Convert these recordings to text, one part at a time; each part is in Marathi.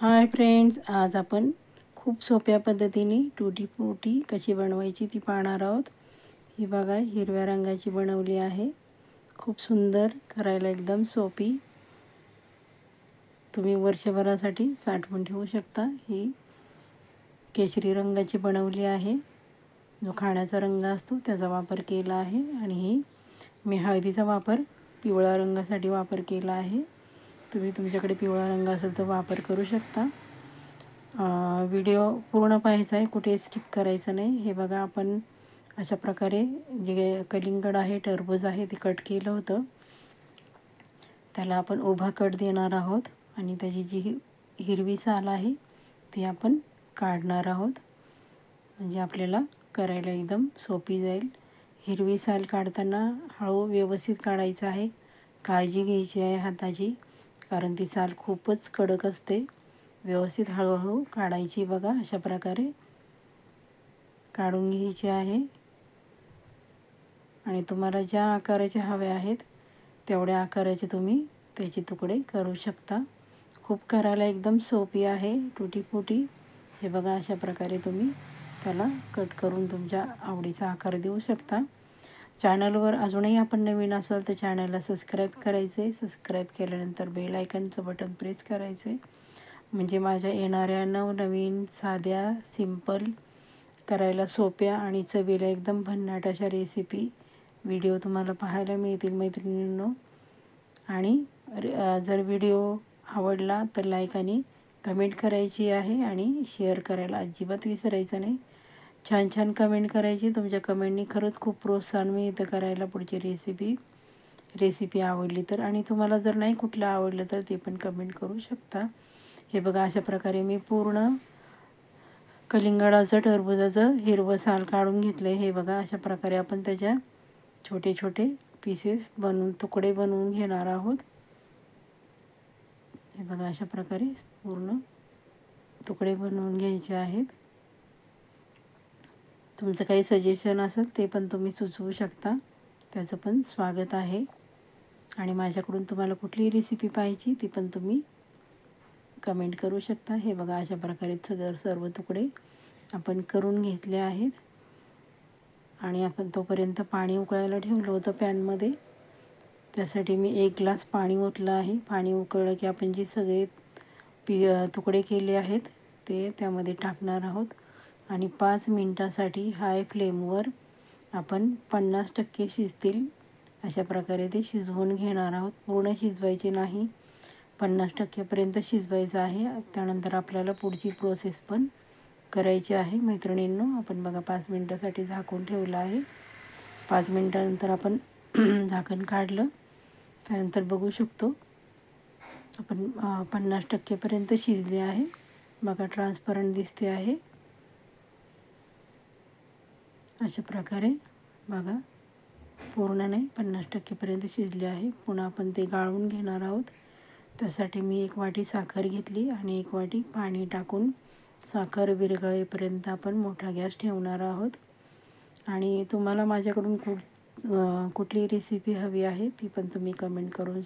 हाय फ्रेंड्स, आज आपण खूप सोप्या पद्धतीने टूटी फ्रूटी कशी बनवायची ती पाहणार आहोत. ही बघा, हिरव्या रंगाची बनवली आहे. खूप सुंदर, करायला एकदम सोपी. तुम्ही वर्षभरासाठी साठवून ठेवू शकता. ही केशरी रंगाची बनवली आहे. जो खाण्याचा रंग असतो त्याचा वापर केला आहे. आणि ही मी हळदीचा वापर पिवळ्या रंगासाठी वापर केला आहे. तुम्ही तुमच्याकडे पिवळा रंग असेल तर वापर करू शकता. व्हिडिओ पूर्ण पाहायचा आहे, कुठे स्किप करायचं नाही. हे बघा, आपण अशा प्रकारे जे कलिंगड आहे, टरबूज आहे, ते कट केलं होतं. त्याला आपण उभा कट देणार आहोत आणि त्याची जी हिरवी साल आहे ती आपण काढणार आहोत. म्हणजे आपल्याला करायला एकदम सोपी जाईल. हिरवी साल काढताना हळू व्यवस्थित काढायचं आहे. काळजी घ्यायची आहे हाताची, कारण ती साल खूपच कडक असते. व्यवस्थित हळूहळू काढायची. बघा, अशा प्रकारे काढून घ्यायची आहे. आणि तुम्हाला ज्या आकाराचे हवे आहेत तेवढ्या आकाराचे तुम्ही त्याचे तुकडे करू शकता. खूप करायला एकदम सोपी आहे टूटी फ्रूटी. हे बघा, अशा प्रकारे तुम्ही त्याला कट करून तुमच्या आवडीचा आकार देऊ शकता. चॅनलवर अजूनही आपण नवीन असाल तर चॅनलला सबस्क्राईब करायचे. सबस्क्राईब केल्यानंतर बेल आयकनचं बटन प्रेस करायचे, म्हणजे माझ्या येणाऱ्या नवनवीन साध्या, सिंपल, करायला सोप्या आणि चवीला एकदम भन्नाट अशा रेसिपी व्हिडिओ तुम्हाला पाहायला मिळतील मैत्रिणींनो. आणि जर व्हिडिओ आवडला तर लाईक आणि कमेंट करायची आहे आणि शेअर करायला अजिबात विसरायचं नाही. छान छान कमेंट करायची. तुमच्या कमेंटनी खरंच खूप प्रोत्साहन मिळतं करायला पुढची रेसिपी आवडली तर. आणि तुम्हाला जर नाही कुठलं आवडलं तर ते पण कमेंट करू शकता. हे बघा, अशा प्रकारे मी पूर्ण कलिंगडाचं, टरबुजाचं हिरवं साल काढून घेतलं आहे. हे बघा, अशा प्रकारे आपण त्याच्या छोटे छोटे पीसेस बनवून, तुकडे बनवून घेणार आहोत. हे बघा, अशा प्रकारे पूर्ण तुकडे बनवून घ्यायचे आहेत. तुमचं काही सजेशन असेल ते पण तुम्ही सुचवू शकता, त्याचं पण स्वागत आहे. आणि माझ्याकडून तुम्हाला कुठली रेसिपी पाहिजे ती पण तुम्ही कमेंट करू शकता. हे बघा, अशा प्रकारे सर्व तुकडे आपण करून घेतले आहेत. आणि आपण तोपर्यंत पाणी उकळायला ठेवलं होतं पॅनमध्ये. त्यासाठी मी 1 ग्लास पाणी ओतलं आहे. पाणी उकळलं की आपण जे सगळे तुकडे केले आहेत ते त्यामध्ये टाकणार आहोत. आणि 5 मिनटासाठी हाय फ्लेमवर आपण 50% शिजतील अशा प्रकारे ते शिजवून घेणार आहोत. पूर्ण शिजवायचे नाही, 50%पर्यंत शिजवायचं आहे. त्यानंतर आपल्याला पुढची प्रोसेस पण करायची आहे मैत्रिणींनो. आपण बघा, 5 मिनटासाठी झाकून ठेवलं आहे. 5 मिनटानंतर आपण झाकण काढलं. त्यानंतर बघू शकतो आपण 50%पर्यंत शिजले आहे. बघा, ट्रान्सपरंट दिसते आहे. अशा प्रकारे बघा, पूर्ण नाही, 50%पर्यंत शिजले आहे. पुन्हा आपण ते गाळून घेणार आहोत. त्यासाठी मी 1 वाटी साखर घेतली आणि 1 वाटी पाणी टाकून साखर विरघळेपर्यंत आपण मोठा गॅस ठेवणार आहोत. आणि तुम्हाला माझ्याकडून कुठली रेसिपी हवी आहे ती पण तुम्ही कमेंट करून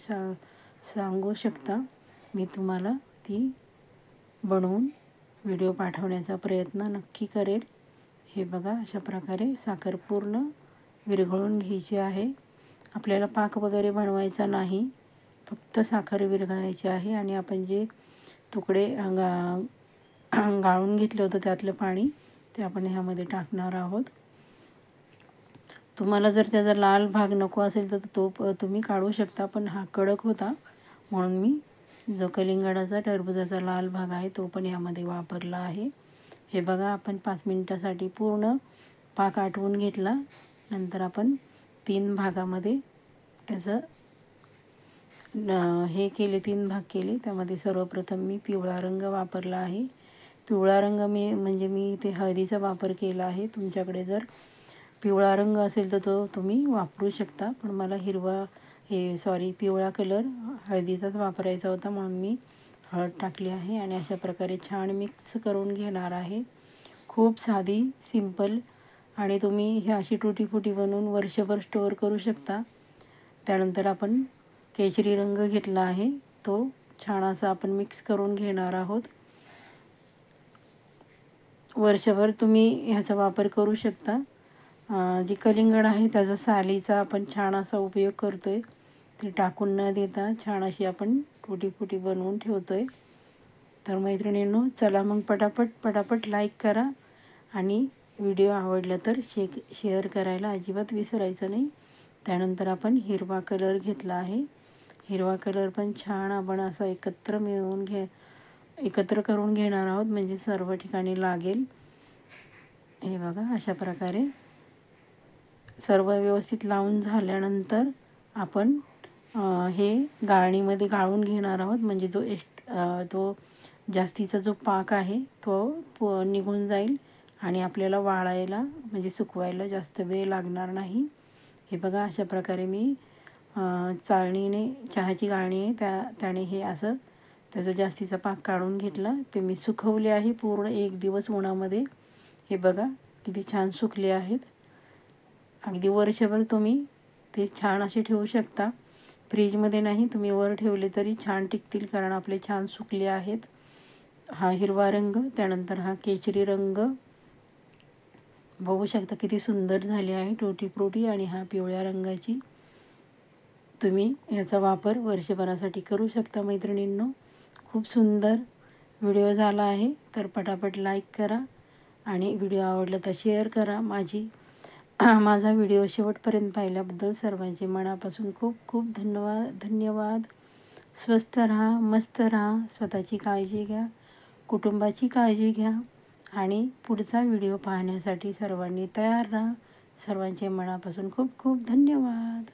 सांगू शकता. मी तुम्हाला ती बनवून व्हिडिओ पाठवण्याचा प्रयत्न नक्की करेल. हे बघा, अशा प्रकारे साखर पूर्ण विरघळून घ्यायची आहे. आपल्याला पाक वगैरे बनवायचा नाही, फक्त साखर विरघळायची आहे. आणि आपण जे तुकडे गाळून घेतलं होतं त्यातलं पाणी ते आपण ह्यामध्ये टाकणार आहोत. तुम्हाला जर त्याचा लाल भाग नको असेल तर तो तुम्ही काढू शकता, पण हा कडक होता म्हणून मी जो कलिंगडाचा, टरबुजाचा लाल भाग आहे तो पण यामध्ये वापरला आहे. हे बघा, आपण 5 मिनटासाठी पूर्ण पाक आटवून घेतला. नंतर आपण 3 भागामध्ये त्याचं हे केले, 3 भाग केले. त्यामध्ये सर्वप्रथम मी पिवळा रंग वापरला आहे. पिवळा रंग मी इथे हळदीचा वापर केला आहे. तुमच्याकडे जर पिवळा रंग असेल तर तो तुम्ही वापरू शकता, पण मला पिवळा कलर हळदीचाच वापरायचा होता म्हणून मी हळद टाकली आहे. आणि अशा प्रकारे छान मिक्स करून घेणार आहे. खूप साधी, सिंपल, आणि तुम्ही ही अशी टूटी फ्रूटी बनवून वर्षभर स्टोअर करू शकता. त्यानंतर आपण केशरी रंग घेतला आहे, तो छान असा आपण मिक्स करून घेणार आहोत. वर्षभर तुम्ही ह्याचा वापर करू शकता. जी कलिंगड आहे त्याचा सालीचा आपण छान असा उपयोग करतो आहे. ते टाकून न देता छान अशी आपण फुटी बनवून ठेवतो आहे. तर मैत्रिणींनो, चला मग पटापट लाईक करा आणि व्हिडिओ आवडला तर शेअर करायला अजिबात विसरायचं नाही. त्यानंतर आपण हिरवा कलर घेतला आहे. हिरवा कलर पण छान आपण असा एकत्र करून घेणार आहोत, म्हणजे सर्व ठिकाणी लागेल. हे बघा, अशा प्रकारे सर्व व्यवस्थित लावून झाल्यानंतर आपण हे गाळणीमध्ये गाळून घेणार आहोत, म्हणजे तो जास्तीचा जो पाक आहे तो निघून जाईल आणि आपल्याला वाळायला म्हणजे सुकवायला जास्त वेळ लागणार नाही. हे बघा, अशा प्रकारे मी चाळणीने, चहाची गाळणी आहे त्याने हे असं त्याचा जास्तीचा पाक काढून घेतला. ते मी सुकवले आहे पूर्ण 1 दिवस उन्हामध्ये. हे बघा किती छान सुकले आहेत. अगदी वर्षभर तुम्ही ते छान असे ठेवू शकता. फ्रीजमध्ये नाही, तुम्ही वर ठेवले तरी छान टिकतील, कारण आपले छान सुकले आहेत. हा हिरवा रंग, त्यानंतर हा केशरी रंग बघू शकता किती सुंदर झाली आहे टूटी फ्रुटी. आणि हा पिवळ्या रंगाची. तुम्ही याचा वापर वर्षभरासाठी करू शकता मैत्रिणींनो. खूप सुंदर व्हिडिओ झाला आहे. तर पटापट लाईक करा आणि व्हिडिओ आवडला तर शेअर करा. माझा व्हिडिओ शेवटपर्यंत पाहिल्याबद्दल सर्वांचे मनापासून खूप खूप धन्यवाद. स्वस्थ राहा, मस्त राहा, स्वतःची काळजी घ्या, कुटुंबाची काळजी घ्या आणि पुढचा व्हिडिओ पाहण्यासाठी सर्वांनी तयार राहा. सर्वांचे मनापासून खूप खूप धन्यवाद.